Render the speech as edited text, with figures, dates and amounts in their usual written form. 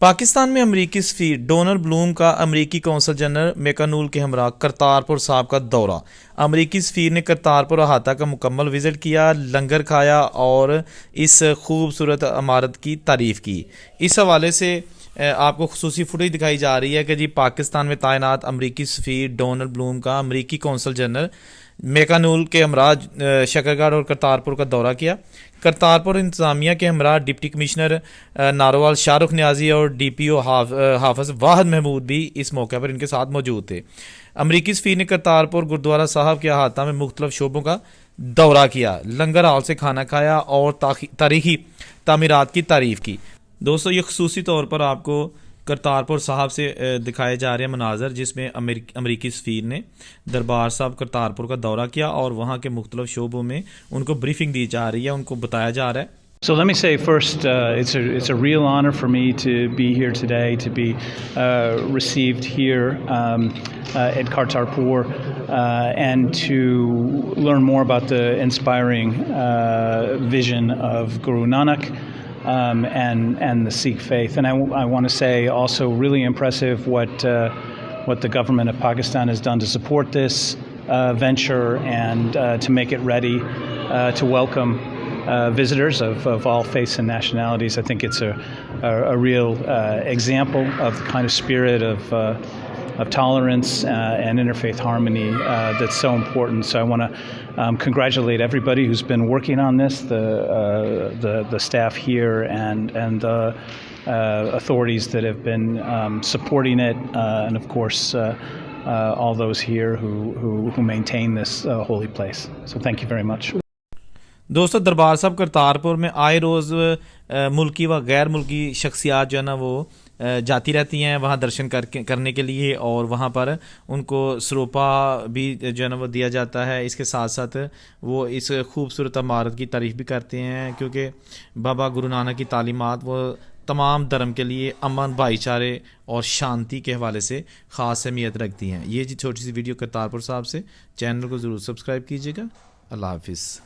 پاکستان میں امریکی سفیر ڈونلڈ بلوم کا امریکی قونصل جنرل میکانول کے ہمراہ کرتارپور صاحب کا دورہ۔ امریکی سفیر نے کرتارپور احاطہ کا مکمل وزٹ کیا، لنگر کھایا اور اس خوبصورت عمارت کی تعریف کی۔ اس حوالے سے آپ کو خصوصی فوٹیج دکھائی جا رہی ہے کہ جی پاکستان میں تعینات امریکی سفیر ڈونلڈ بلوم کا امریکی قونصل جنرل میکانول کے ہمراہ شکرگڑھ اور کرتارپور کا دورہ کیا۔ کرتارپور انتظامیہ کے ہمراہ ڈپٹی کمشنر ناروال شاہ رخ نیازی اور ڈی پی او حافظ واحد محمود بھی اس موقع پر ان کے ساتھ موجود تھے۔ امریکی سفیر نے کرتارپور گردوارہ صاحب کے احاطہ میں مختلف شعبوں کا دورہ کیا، لنگر ہال سے کھانا کھایا اور تاریخی تعمیرات کی تعریف کی۔ دوستو یہ خصوصی طور پر آپ کو کرتارپور صاحب سے دکھائے جا رہے ہیں مناظر، جس میں امریکی سفیر نے دربار صاحب کرتارپور کا دورہ کیا اور وہاں کے مختلف شعبوں میں ان کو بریفنگ دی جا رہی ہے، ان کو بتایا جا رہا ہے۔ So let me say first, it's a real honor for me to be here today, to be received here at Kartarpur, and to learn more about the inspiring vision of Guru Nanak and the Sikh faith. And I want to say also really impressive what the government of Pakistan has done to support this venture and to make it ready to welcome visitors of all faiths and nationalities. I think it's a real example of the kind of spirit of tolerance and interfaith harmony that's so important. So I want to congratulate everybody who's been working on this, the staff here and the authorities that have been supporting it, and of course all those here who maintain this holy place. So thank you very much. دوستو دربار صاحب کرتارپور میں آئے روز ملکی و غیر ملکی شخصیات جو ہے نا وہ جاتی رہتی ہیں وہاں درشن کرنے کے لیے، اور وہاں پر ان کو سروپا بھی جو ہے نا وہ دیا جاتا ہے۔ اس کے ساتھ ساتھ وہ اس خوبصورت عمارت کی تعریف بھی کرتے ہیں، کیونکہ بابا گرو نانک کی تعلیمات وہ تمام دھرم کے لیے امن، بھائی چارے اور شانتی کے حوالے سے خاص اہمیت رکھتی ہیں۔ یہ جی چھوٹی سی ویڈیو کرتارپور صاحب سے، چینل کو ضرور سبسکرائب کیجیے گا۔ اللہ حافظ۔